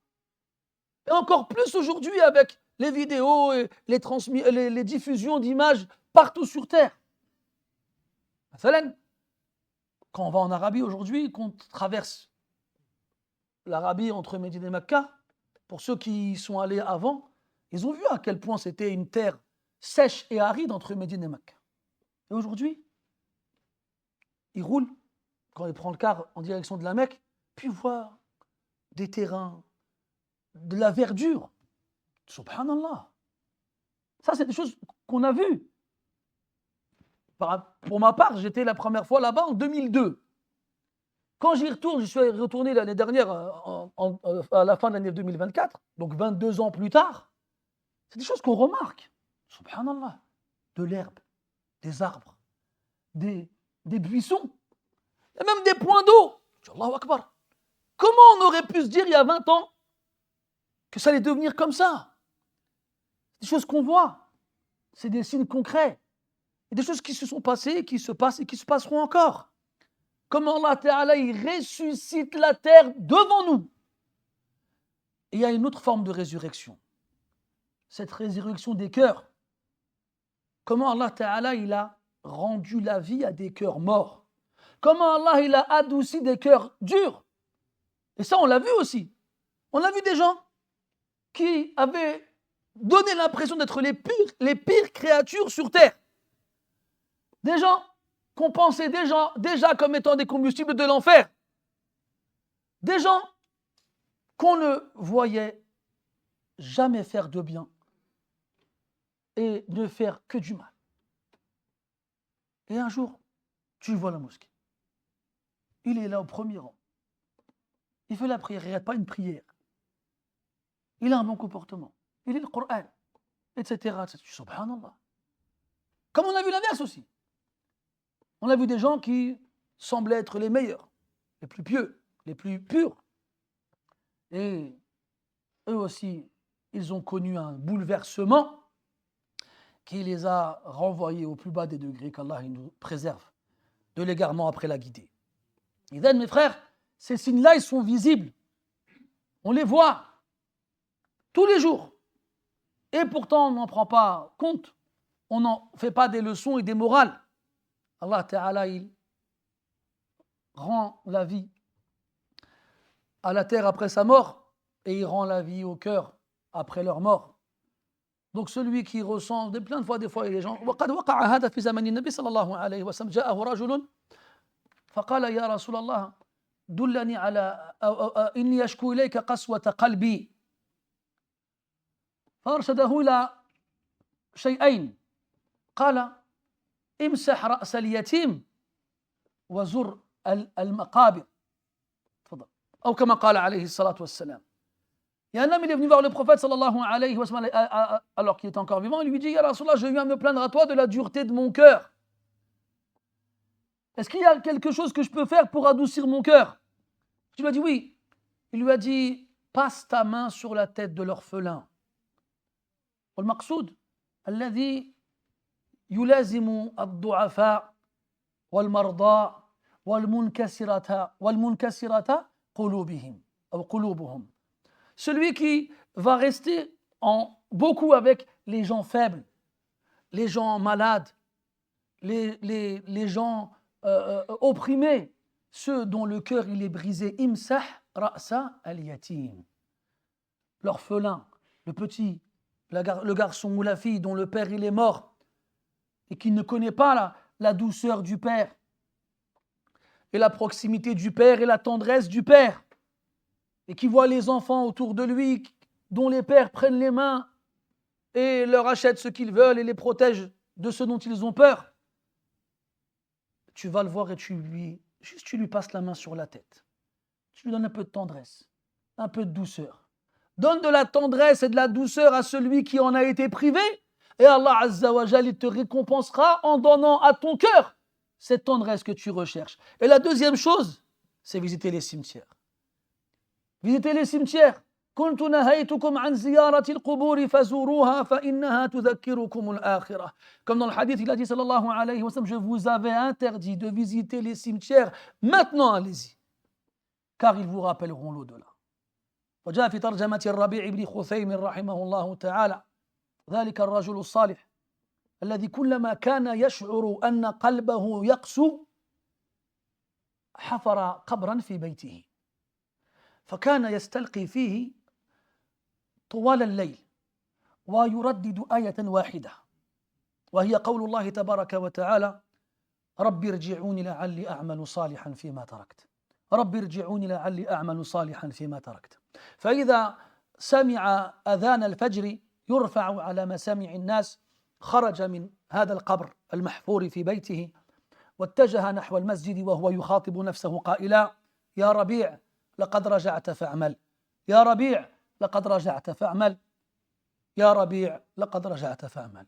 Et encore plus aujourd'hui avec les vidéos et les diffusions d'images partout sur terre. Quand on va en Arabie aujourd'hui, qu'on traverse l'Arabie entre Médine et Mecca, pour ceux qui y sont allés avant, ils ont vu à quel point c'était une terre sèche et aride entre Médine et Mecca. Et aujourd'hui, ils roulent, quand ils prennent le car en direction de la Mecque, puis ils voient des terrains, de la verdure. Subhanallah. Ça, c'est des choses qu'on a vues. Pour ma part, j'étais la première fois là-bas en 2002. Quand j'y retourne, je suis retourné l'année dernière, à la fin de l'année 2024, donc 22 ans plus tard, c'est des choses qu'on remarque. Subhanallah. De l'herbe, des arbres, des buissons, et même des points d'eau. Allahu Akbar. Comment on aurait pu se dire il y a 20 ans que ça allait devenir comme ça? Des choses qu'on voit, c'est des signes concrets. Et des choses qui se sont passées, qui se passent et qui se passeront encore. Comment Allah Ta'ala il ressuscite la terre devant nous. Et il y a une autre forme de résurrection. Cette résurrection des cœurs. Comment Allah Ta'ala il a rendu la vie à des cœurs morts. Comment Allah il a adouci des cœurs durs. Et ça on l'a vu aussi. On a vu des gens qui avaient donné l'impression d'être les pires créatures sur terre. Des gens qu'on pensait déjà comme étant des combustibles de l'enfer. Des gens qu'on ne voyait jamais faire de bien et ne faire que du mal. Et un jour, Tu vois la mosquée. Il est là au premier rang. Il fait la prière, il n'arrête pas une prière. Il a un bon comportement. Il lit le Coran, etc. Subhanallah. Comme on a vu l'inverse aussi. On a vu des gens qui semblaient être les meilleurs, les plus pieux, les plus purs. Et eux aussi, ils ont connu un bouleversement qui les a renvoyés au plus bas des degrés, qu'Allah nous préserve de l'égarement après la guidée. Et then, mes frères, ces signes-là, ils sont visibles. On les voit tous les jours. Et pourtant, on n'en prend pas compte. On n'en fait pas des leçons et des morales. Allah Ta'ala, il rend la vie à la terre après sa mort et il rend la vie au cœur après leur mort. Donc celui qui ressent plein de fois, des fois, les gens وقد وقع هذا في زمن النبي صلى الله عليه وسلم جاءه رجل فقال يا رسول الله دلني على إني أشكو إليك قسوة قلبي فأرشده إلى شيئين قال امسح رأس اليتيم وزر المقابر تفضل أو كما قال عليه الصلاة والسلام. Il y a un homme, il est venu voir le prophète sallallahu alayhi wa sallam alors qu'il était encore vivant, il lui dit, Ya Rasulallah, je viens me plaindre à toi de la dureté de mon cœur. Est-ce qu'il y a quelque chose que je peux faire pour adoucir mon cœur? Il lui a dit oui. Il lui a dit, passe ta main sur la tête de l'orphelin. والمقصود الذي يلازم الضعفاء والمرضى والمنكسرة قلوبهم أو قلوبهم. Celui qui va rester beaucoup avec les gens faibles, les gens malades, les gens opprimés, ceux dont le cœur il est brisé. Imsah ra'sa al-yatim. L'orphelin, le petit, le garçon ou la fille dont le père il est mort et qui ne connaît pas la douceur du père et la proximité du père et la tendresse du père, et qui voit les enfants autour de lui dont les pères prennent les mains et leur achètent ce qu'ils veulent et les protègent de ce dont ils ont peur. Tu vas le voir et tu lui passes la main sur la tête. Tu lui donnes un peu de tendresse, un peu de douceur. Donne de la tendresse et de la douceur à celui qui en a été privé, et Allah Azza wa Jal, il te récompensera en donnant à ton cœur cette tendresse que tu recherches. Et la deuxième chose, c'est visiter les cimetières. Visiter les cimetières. كنت نهيتكم عن زيارة القبور فزوروها فإنها تذكركم الآخرة. Comme dans le hadith, il a dit sallallahu alayhi wa sallam, je vous avais interdit de visiter les cimetières, maintenant allez-y, car ils vous rappelleront l'au-delà. وجاء في ترجمة الربيع بن خثيم رحمه الله تعالى ذلك الرجل الصالح الذي كلما كان يشعر أن قلبه يقسو حفر قبرا في بيته فكان يستلقي فيه طوال الليل ويردد آية واحدة وهي قول الله تبارك وتعالى رب ارجعوني لعلي أعمل صالحا فيما تركت رب ارجعوني لعلي أعمل صالحا فيما تركت. فإذا سمع أذان الفجر يرفع على مسامع الناس خرج من هذا القبر المحفور في بيته واتجه نحو المسجد وهو يخاطب نفسه قائلا يا ربيع لقد رجعت فاعمل يا ربيع لقد رجعت فاعمل يا ربيع لقد رجعت فاعمل.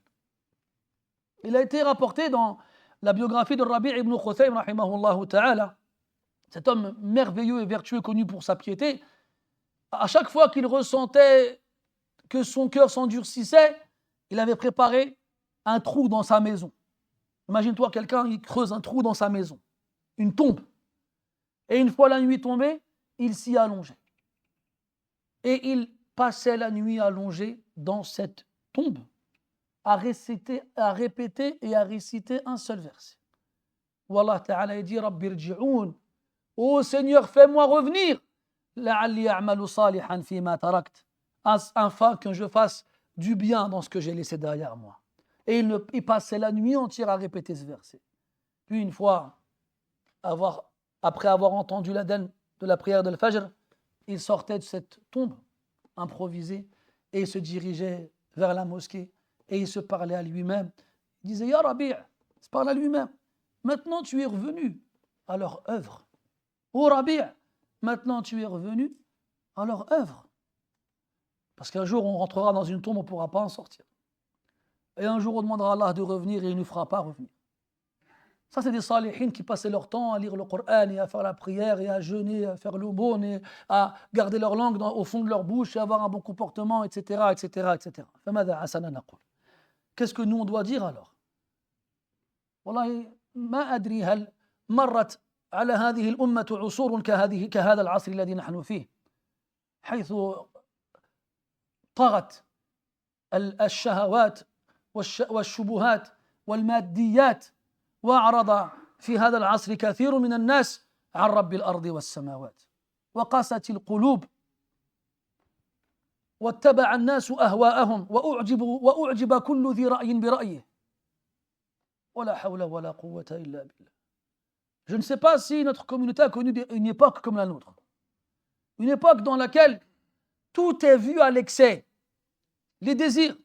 Il a été rapporté dans la biographie de Rabi' ibn Khuthaym rahimahullah ta'ala, cet homme merveilleux et vertueux connu pour sa piété. À chaque fois qu'il ressentait que son cœur s'endurcissait, il avait préparé un trou dans sa maison. Imagine-toi quelqu'un, il creuse un trou dans sa maison, une tombe. Et une fois la nuit tombée, il s'y allongeait. Et il passait la nuit allongé dans cette tombe, à répéter et à réciter un seul verset. Où Allah Ta'ala dit Rabbi irji'oun, ô Seigneur, fais-moi revenir, la'alli a'malu salihan fima tarakt, afin que je fasse du bien dans ce que j'ai laissé derrière moi. Et il passait la nuit entière à répéter ce verset. Puis une fois, après avoir entendu l'adhan de la prière de l'Fajr, il sortait de cette tombe improvisée et il se dirigeait vers la mosquée et il se parlait à lui-même. Il disait Ya Rabi', il se parlait à lui-même. maintenant tu es revenu à leur œuvre. Ô Rabi', maintenant tu es revenu à leur œuvre. Parce qu'un jour on rentrera dans une tombe, on ne pourra pas en sortir. Et un jour on demandera à Allah de revenir et il ne nous fera pas revenir. Ça, c'est des salihines qui passaient leur temps à lire le Coran et à faire la prière et à jeûner, à faire l'aumône et à garder leur langue au fond de leur bouche et avoir un bon comportement, etc., etc., etc. Qu'est-ce que nous, on doit dire alors? والله ما أدري هل مرت على هذه الأمة عصور كهذا العصر الذي نحن فيه حيث طغت الشهوات والشبهات والماديات وأعرض في هذا العصر كثير من الناس عن رب الأرض والسماوات وقست القلوب واتبع الناس أهواءهم وأعجب كل ذي رأي برأيه ولا حول ولا قوة إلا بالله. Je ne sais pas si notre communauté a connu une époque comme la nôtre. Une époque dans laquelle tout est vu à l'excès. Les désirs,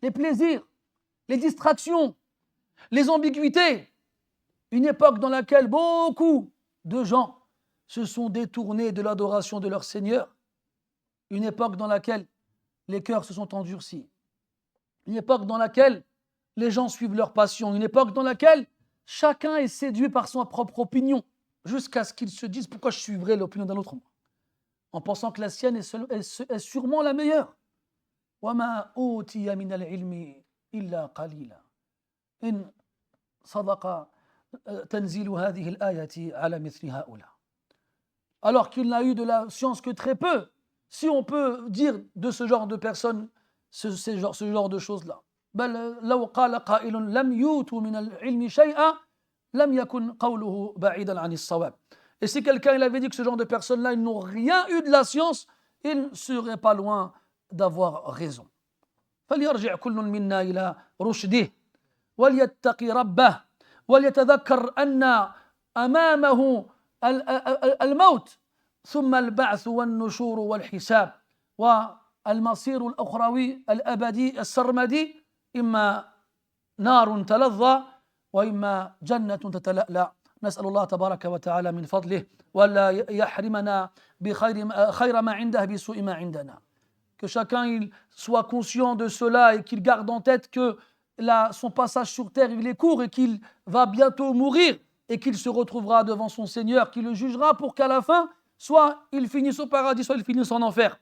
les plaisirs, les distractions, les ambiguïtés. Une époque dans laquelle beaucoup de gens se sont détournés de l'adoration de leur Seigneur. Une époque dans laquelle les cœurs se sont endurcis. Une époque dans laquelle les gens suivent leur passion. Une époque dans laquelle chacun est séduit par sa propre opinion, jusqu'à ce qu'ils se disent pourquoi je suivrai l'opinion d'un autre, en pensant que la sienne est sûrement la meilleure. وَمَا أُوتِيَ مِنَ الْعِلْمِ إِلَّا قَلِيلًا إِنْ صَدَقَ تَنْزِيلُ هَذِهِ الْآيَةِ عَلَى مِثْلِ هَؤُلَاءِ. Alors qu'il n'a eu de la science que très peu, si on peut dire de ce genre de personnes ce genre de choses-là. بل لو قال قائل لم يؤتوا من العلم شيئا لم يكن قوله بعيدا عن الصواب. Et si quelqu'un il avait dit que ce genre de personnes-là ils n'ont rien eu de la science, ils ne seraient pas loin d'avoir raison. فليرجع كل منا إلى رشده وليتقي ربه وليتذكر أن أمامه الموت ثم البعث والنشور والحساب والمصير الأخروي الأبدي السرمدي إما نار تلظى وإما جنة تتلألأ. نسأل الله تبارك وتعالى من فضله ولا يحرمنا خير ما عنده بسوء ما عندنا. Que chacun il soit conscient de cela et qu'il garde en tête que son passage sur terre il est court et qu'il va bientôt mourir et qu'il se retrouvera devant son Seigneur qui le jugera pour qu'à la fin soit il finisse au paradis soit il finisse en enfer.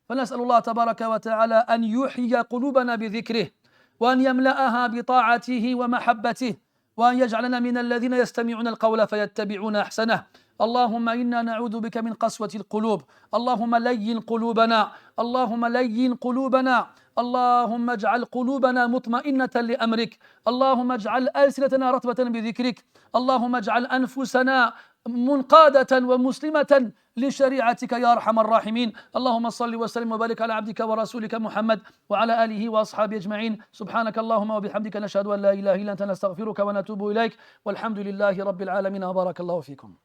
فنسأل الله تبارك وتعالى أن يحيي قلوبنا بذكره وأن يملأها بطاعته ومحبته وأن يجعلنا من الذين يستمعون القول فيتبعون أحسنه. اللهم إنا نعوذ بك من قسوة القلوب. اللهم لين قلوبنا. اللهم لين قلوبنا. اللهم اجعل قلوبنا مطمئنة لأمرك. اللهم اجعل ألسنتنا رطبة بذكرك. اللهم اجعل أنفسنا منقادة ومسلمة لشريعتك يا أرحم الراحمين. اللهم صل وسلم وبارك على عبدك ورسولك محمد وعلى آله وأصحابه أجمعين. سبحانك اللهم وبحمدك نشهد أن لا إله إلا أنت نستغفرك ونتوب إليك والحمد لله رب العالمين وبارك الله فيكم.